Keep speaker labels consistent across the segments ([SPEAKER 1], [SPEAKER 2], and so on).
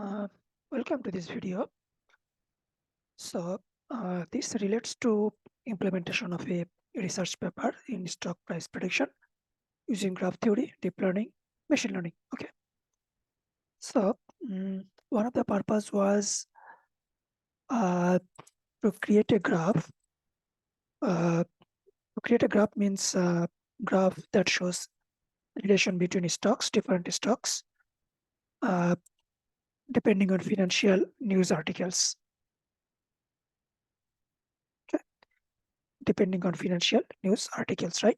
[SPEAKER 1] Uh, Welcome to this video. So this relates to implementation of a research paper in stock price prediction using graph theory, deep learning, machine learning. Okay. So one of the purpose was to create a graph. To create a graph means graph that shows relation between stocks, different stocks, uh, depending on financial news articles. Okay. Depending on financial news articles, right?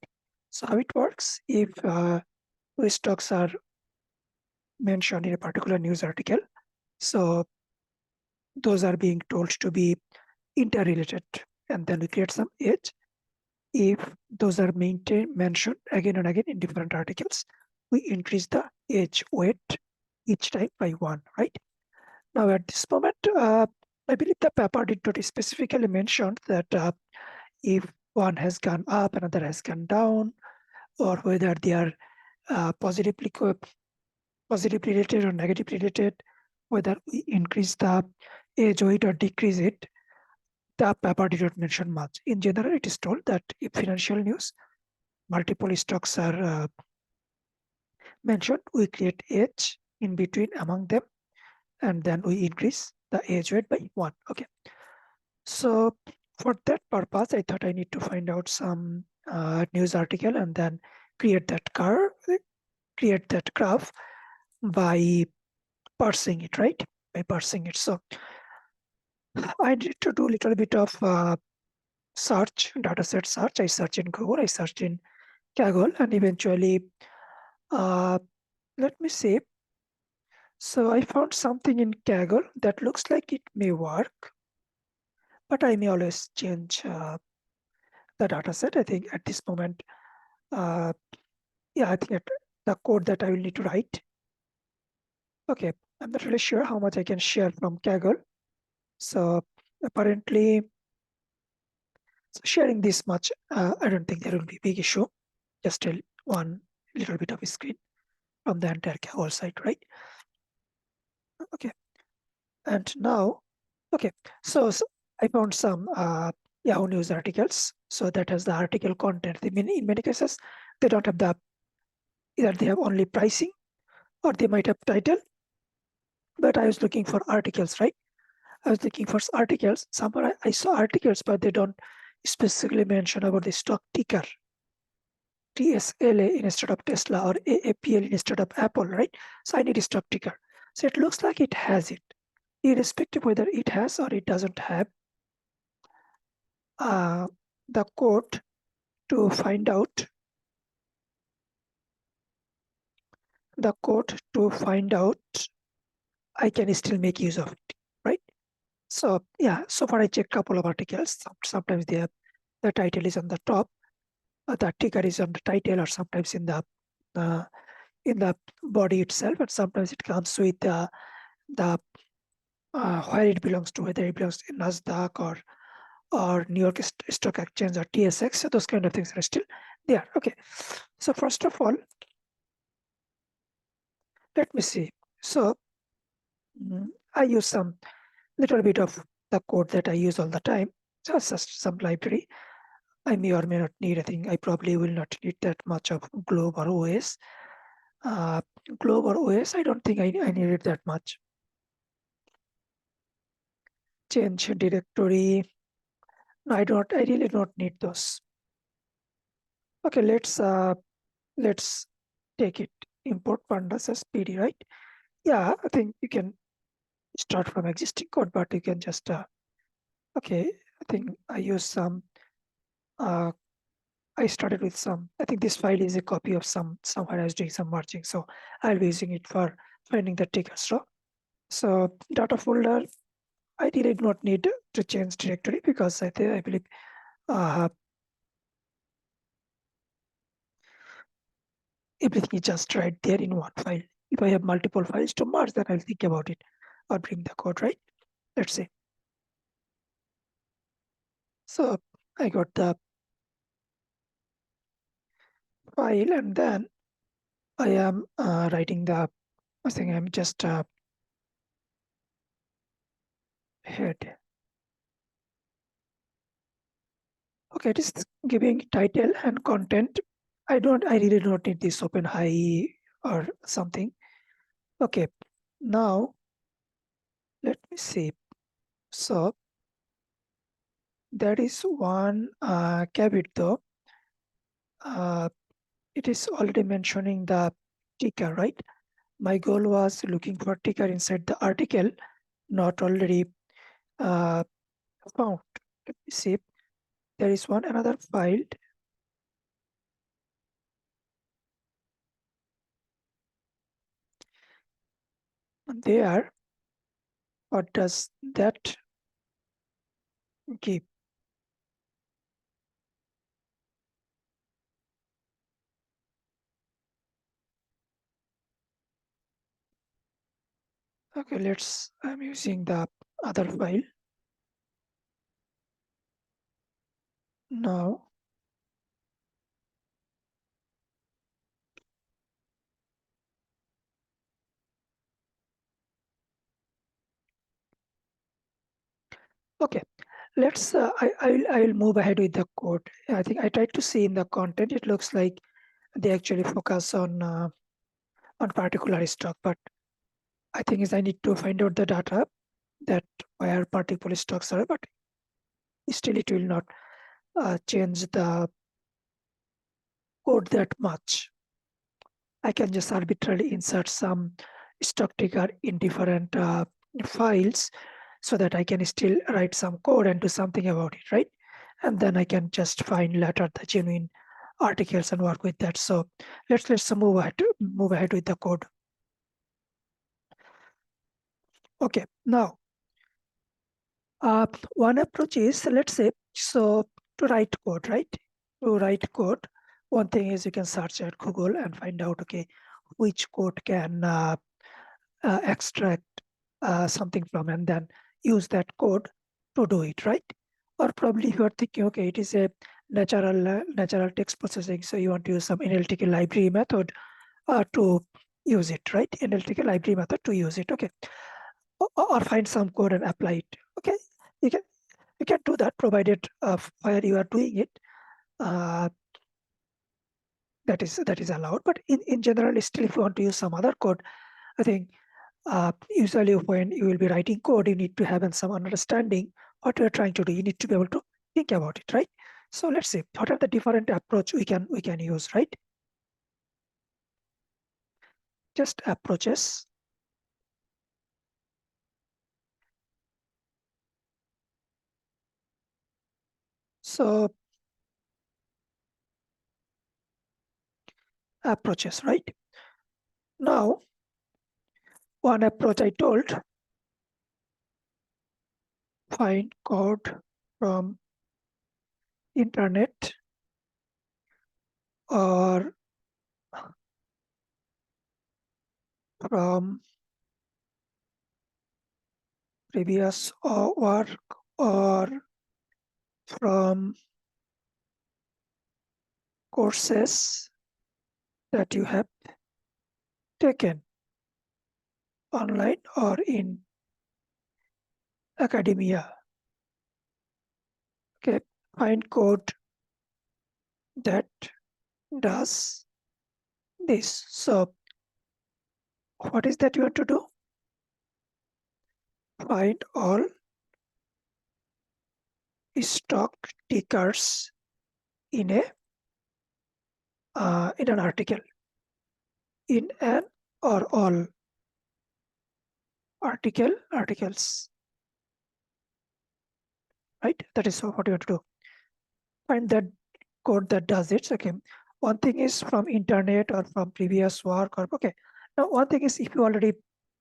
[SPEAKER 1] So how it works, if those stocks are mentioned in a particular news article, so those are being told to be interrelated, and then we create some edge. If those are mentioned again and again in different articles, we increase the edge weight each time by 1, right? Now at this moment, I believe the paper did not specifically mention that if one has gone up, another has gone down, or whether they are positively related or negatively related, whether we increase the age weight or decrease it. The paper did not mention much. In general, it is told that if financial news, multiple stocks are mentioned, we create age in between among them, and then we increase the age weight by 1. Okay. So for that purpose, I thought I need to find out some news article and then create that graph by parsing it, right? By parsing it. So I need to do a little bit of search, dataset search. I searched in Google, I searched in Kaggle, and eventually, uh, let me see. So I found something in Kaggle that looks like it may work, but I may always change the dataset. I think at this moment, uh, yeah, I think the code that I will need to write. Okay, I'm not really sure how much I can share from Kaggle. So apparently, sharing this much, I don't think there will be a big issue. Just one little bit of a screen from the entire whole site, right? Okay, and now, okay, so I found some Yahoo News articles. So that has the article content. In many cases, they don't have the, either they have only pricing or they might have title. But I was looking for articles, right? I was looking for articles. Somewhere I saw articles, but they don't specifically mention about the stock ticker. TSLA instead of Tesla or AAPL instead of Apple, right? So I need a stock ticker. So it looks like it has it. Irrespective whether it has or it doesn't have, the code to find out I can still make use of it, right? So yeah, so far I checked a couple of articles. Sometimes the title is on the top, the ticker is on the title, or sometimes uh, in the body itself, and sometimes it comes with the where it belongs to, whether it belongs to NASDAQ or New York Stock Exchange or TSX. So those kind of things are still there. Okay. So first of all, let me see. So I use some little bit of the code that I use all the time, just some library. I may or may not need. I think I probably will not need that much of Globe or OS. Globe or OS, I don't think I needed that much. Change directory. No, I don't. I really don't need those. Okay, let's take it. Import pandas as PD, right? Yeah, I think you can start from existing code, but you can just okay. I think I use some. I started with some. I think this file is a copy of somewhere I was doing some merging, so I'll be using it for finding the tickers row. So data folder, I did not need to change directory because I believe everything is just right there in one file. If I have multiple files to merge, then I'll think about it or bring the code, right? Let's say. So I got the file, and then I am writing the, I think I'm just head. Okay, it is giving title and content. I really don't need this open high or something. Okay, now let me see. So that is one caveat though. It is already mentioning the ticker, right? My goal was looking for ticker inside the article, not already found. Let me see. There is another file. There, what does that give? Okay, I'm using the other file. Now, okay, I'll move ahead with the code. I think I tried to see in the content, it looks like they actually focus on particular stock, but I think is I need to find out the data that where particular stocks are, but still it will not change the code that much. I can just arbitrarily insert some stock ticker in different files so that I can still write some code and do something about it, right? And then I can just find later the genuine articles and work with that. So let's move ahead with the code. Okay, now one approach is, let's say, so to write code, right? To write code, one thing is you can search at Google and find out, okay, which code can extract something from, and then use that code to do it, right? Or probably you are thinking, okay, it is a natural text processing, so you want to use some analytical library method to use it, right? Analytical library method to use it, okay? Or find some code and apply it, okay? You can you can do that provided while you are doing it, uh, that is allowed. But in general, still, if you want to use some other code, I think usually when you will be writing code, you need to have some understanding what you are trying to do. You need to be able to think about it, right? So let's see what are the different approach we can use, right? Just approaches. So approaches, right? Now, one approach I told, find code from internet or from previous work or from courses that you have taken online or in academia. Okay, find code that does this. So what is that you have to do? Find all stock tickers in an article, in an or all articles, right? That is what you have to do. Find that code that does it. Okay, one thing is from internet or from previous work, or okay. Now one thing is if you already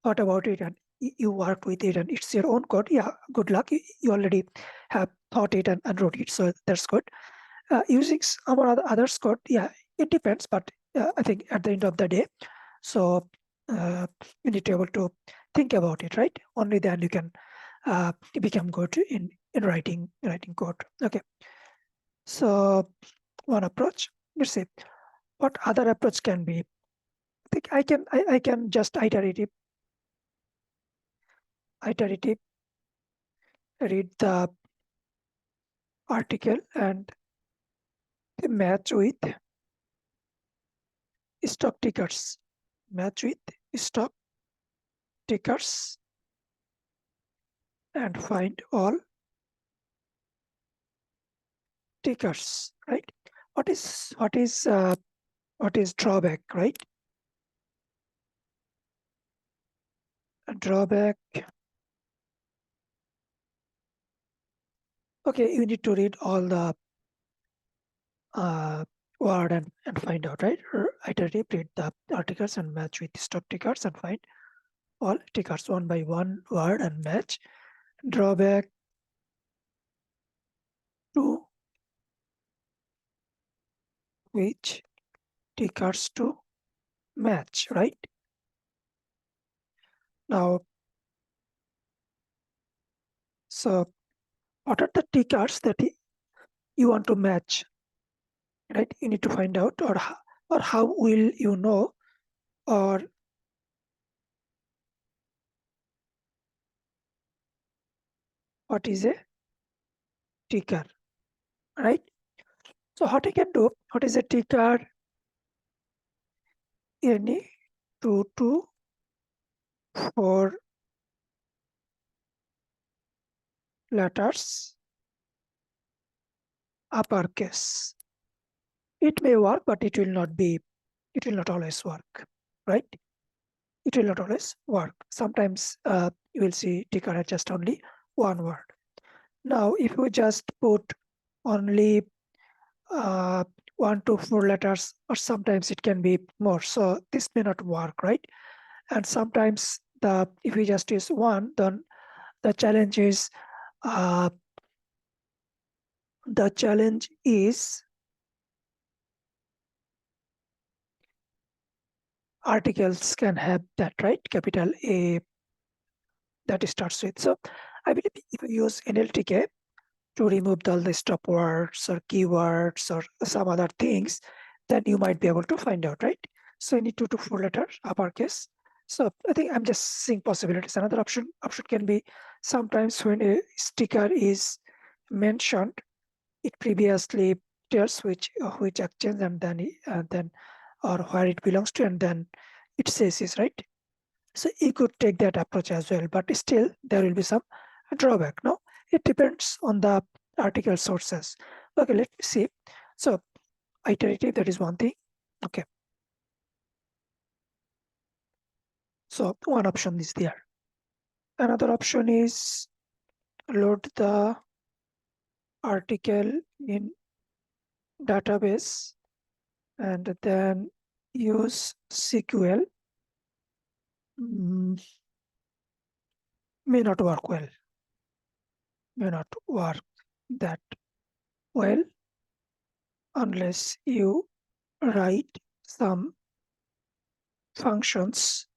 [SPEAKER 1] thought about it and you worked with it and it's your own code, yeah, good luck. You already have thought it and wrote it, so that's good. Using some others code, yeah, it depends, but I think at the end of the day, so you need to be able to think about it, right? Only then you can become good in writing code. Okay, so one approach. Let's see what other approach can be. I think I can just iterative read the article and match with stock tickers. Match with stock tickers and find all tickers, right? What is drawback, right? A drawback. Okay, you need to read all the word and find out, right? Or iterative, read the articles and match with stock tickers and find all tickers one by one word and match. Drawback to which tickers to match, right? Now, so what are the tickers that you want to match, right? You need to find out, or how will you know, or what is a ticker, right? So what I can do, what is a ticker? Any 2 to 4 letters, uppercase. It may work, but it will not always work, right? It will not always work. Sometimes you will see ticker at just only one word. Now, if we just put only 1 to 4 letters, or sometimes it can be more. So this may not work, right? And sometimes if we just use one, then the challenge is articles can have that, right? Capital A that starts with. So I believe if you use NLTK to remove all the stop words or keywords or some other things, then you might be able to find out, right? So you need 2 to 4 letters, uppercase. So I think I'm just seeing possibilities. Another option can be sometimes when a sticker is mentioned, it previously tells which exchange and then or where it belongs to, and then it says is, right? So you could take that approach as well, but still there will be some drawback. No, it depends on the article sources. Okay, let me see. So iterative, that is one thing. Okay. So one option is there. Another option is load the article in database and then use SQL. May not work well. May not work that well unless you write some functions.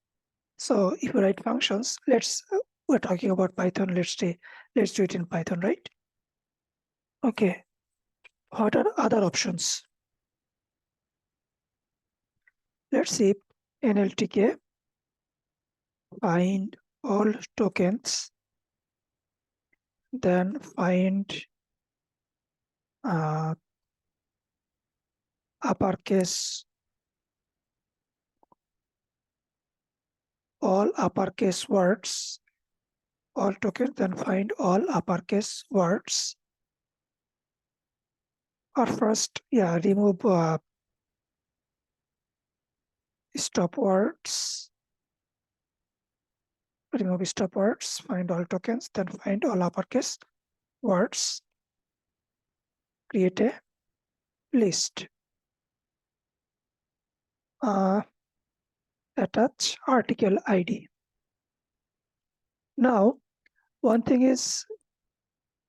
[SPEAKER 1] So if you write functions, we're talking about Python. Let's do it in Python, right? Okay. What are other options? Let's see. NLTK find all tokens, then find uppercase, all uppercase words, all tokens, then find all uppercase words. Or first, yeah, remove stop words. Remove stop words, find all tokens, then find all uppercase words. Create a list. Attach article ID. Now, one thing is,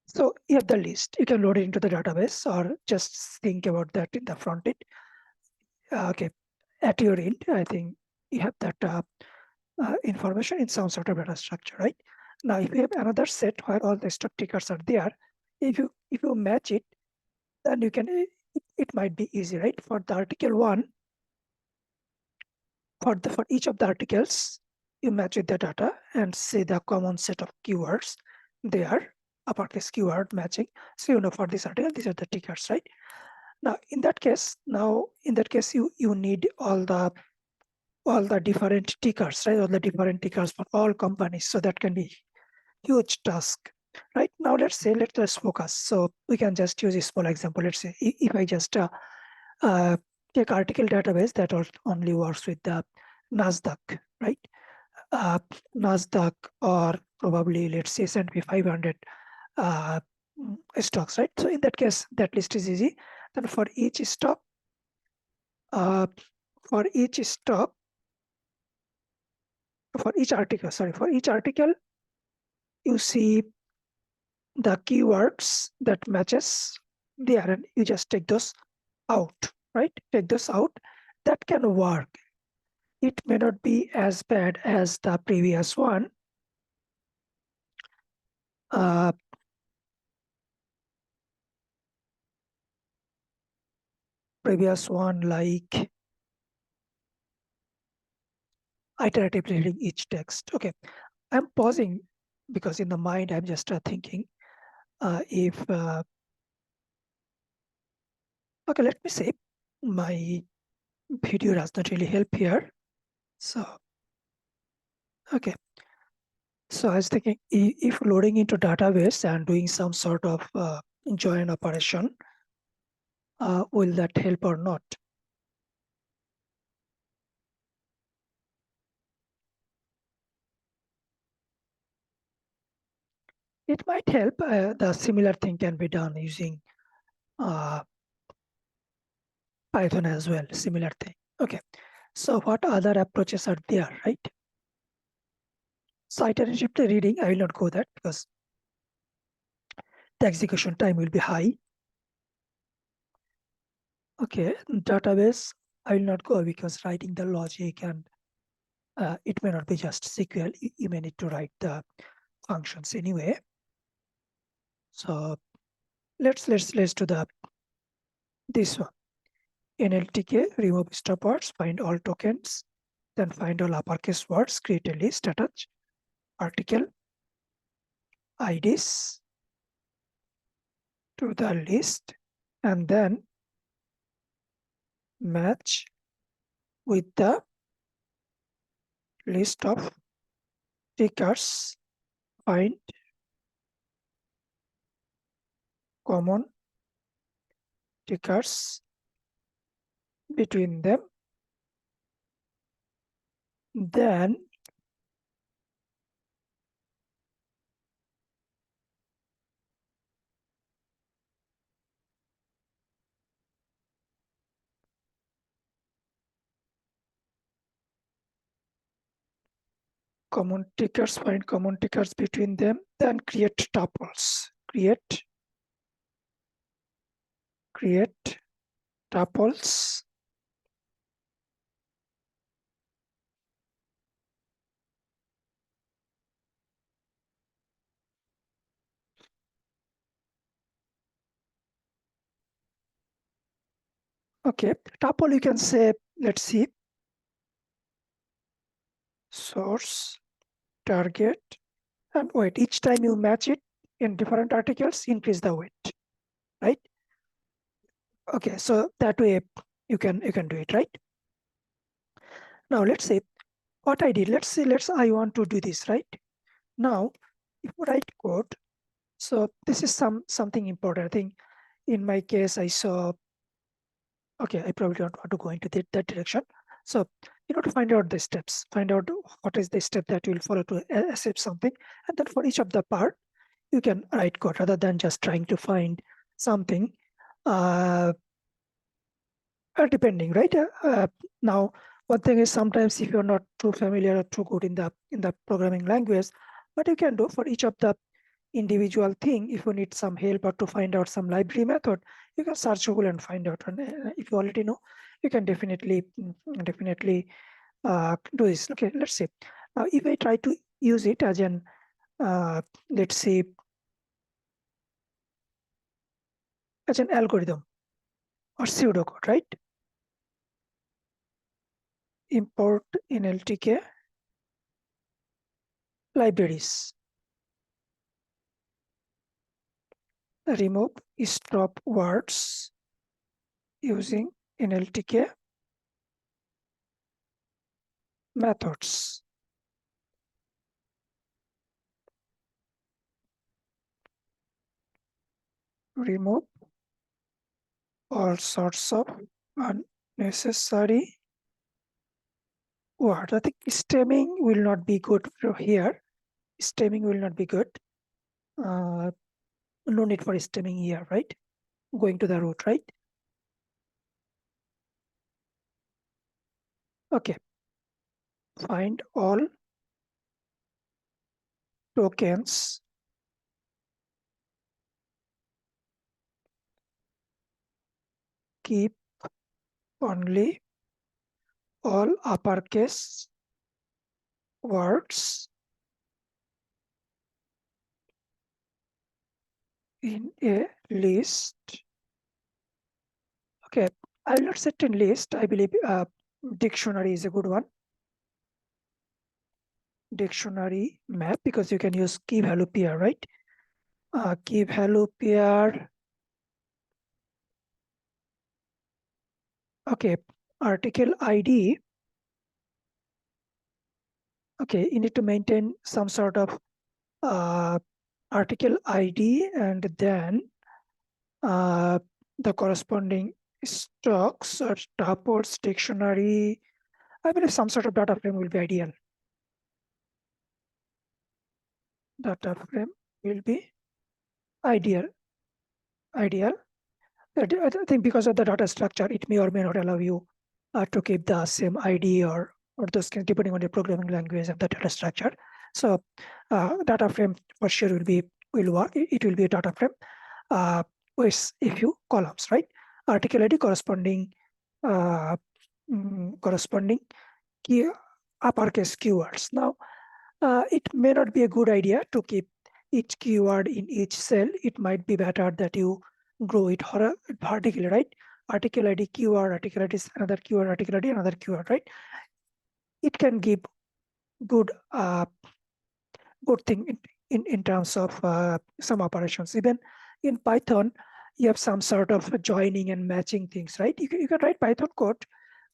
[SPEAKER 1] so you have the list. You can load it into the database or just think about that in the front end. Okay, at your end, I think you have that information in some sort of data structure, right? Now, if you have another set where all the stock tickers are there, if you match it, then you can, it might be easy, right? For the article one, for each of the articles, you match with the data and say the common set of keywords there. uppercase keyword matching. So you know for this article, these are the tickers, right? Now in that case, you need all the different tickers, right? All the different tickers for all companies. So that can be huge task, right? Now let's just focus. So we can just use a small example. Let's say if I just take article database that only works with the NASDAQ, right? NASDAQ or probably let's say S&P 500 uh, stocks, right? So in that case, that list is easy. Then for each stock, uh, for each stock, for each article, you see the keywords that matches there, and you just take those out, right? Take those out. That can work. It may not be as bad as the previous one. Previous one like iterative reading each text. Okay, I'm pausing because in the mind I'm just thinking if okay, let me say my video does not really help here. So okay, so I was thinking if loading into database and doing some sort of join operation, will that help or not? It might help. The similar thing can be done using Python as well, similar thing. Okay, so what other approaches are there, right? So iterative reading, I will not go that because the execution time will be high. Okay, database, I will not go because writing the logic and it may not be just SQL. You may need to write the functions anyway. So let's do this one. NLTK, remove stop words, find all tokens, then find all uppercase words, create a list, attach article IDs to the list, and then match with the list of tickers, find common tickers between them, then find common tickers between them, then create tuples. Create tuples. Okay, tuple you can say, let's see, source, target, and weight. Each time you match it in different articles, increase the weight, right? Okay, so that way you can do it, right? Now let's say what I did. Let's I want to do this, right? Now, if you write code, so this is something important. I think in my case I saw. Okay, I probably don't want to go into that direction. So to find out the steps, find out what is the step that you will follow to accept something, and then for each of the part, you can write code rather than just trying to find something. Depending, right? Now, one thing is sometimes if you're not too familiar or too good in the programming language, what you can do for each of the individual thing, if you need some help or to find out some library method, you can search Google and find out. And if you already know, you can definitely do this. Okay, let's say now if I try to use it as an let's say as an algorithm or pseudocode, right? Import NLTK libraries. remove stop words using NLTK methods. Remove all sorts of unnecessary words. I think stemming will not be good here. Stemming will not be good. No need for stemming here, right? Going to the root, right? Okay. Find all tokens keep only all uppercase words in a list. Okay, I will not set in list. I believe dictionary is a good one. Dictionary map, because you can use key value pair, right? Key value pair. Okay, article ID. Okay, you need to maintain some sort of article ID and then the corresponding stocks or tuples, dictionary. I believe some sort of data frame will be ideal. Data frame will be ideal. I think because of the data structure, it may or may not allow you to keep the same ID or those things depending on the programming language of the data structure. So data frame for sure will work. It will be a data frame with a few columns, right? Article ID corresponding key uppercase keywords. Now, it may not be a good idea to keep each keyword in each cell. It might be better that you grow it vertically, right? Article ID keyword, article ID is another keyword, article ID another keyword, right? It can give good good thing in terms of some operations. Even in Python, you have some sort of joining and matching things, right? You can write Python code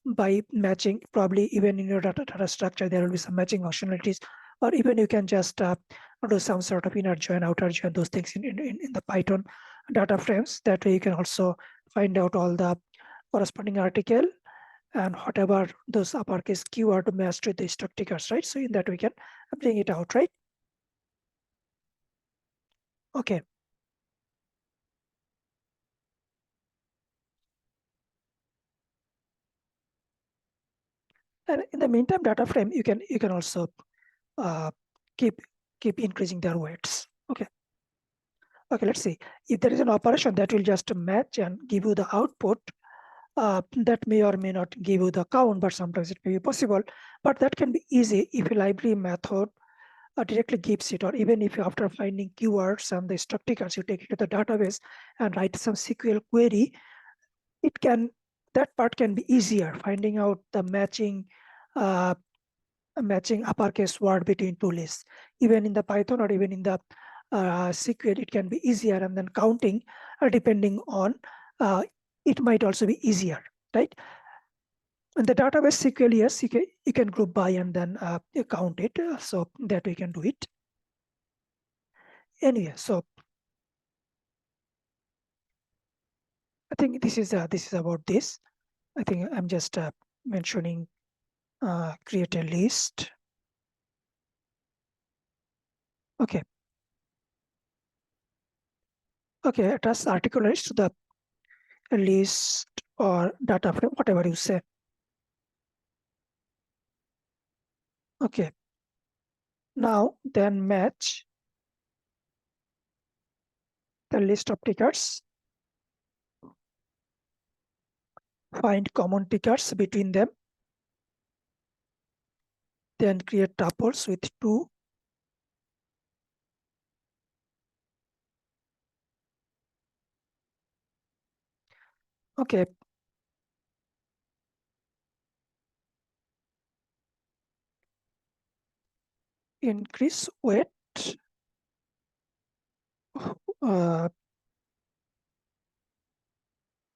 [SPEAKER 1] by matching. Probably even in your data structure, there will be some matching functionalities, or even you can just do some sort of inner join, outer join, those things in the Python data frames. That way you can also find out all the corresponding article and whatever those uppercase keyword to match with the stock tickers, right? So in that we can bring it out, right? Okay. And in the meantime, data frame you can also uh, keep increasing their weights. Okay. Okay, let's see. If there is an operation that will just match and give you the output, that may or may not give you the count, but sometimes it may be possible. But that can be easy if a library method directly gives it, or even if you, after finding keywords and the stock tickers, you take it to the database and write some SQL query, it can, that part can be easier, finding out the matching uppercase word between two lists. Even in the Python or even in the SQL, it can be easier, and then counting depending on it might also be easier, right? In the database SQL, yes, you can group by and then you count it, so that we can do it. Anyway, so I think this is about this. I think I'm just mentioning create a list. Okay. Okay, attach article list to the list or data frame, whatever you say. Okay. Now then match the list of tickers. Find common tickers between them. Then create tuples with 2. Okay. Increase weight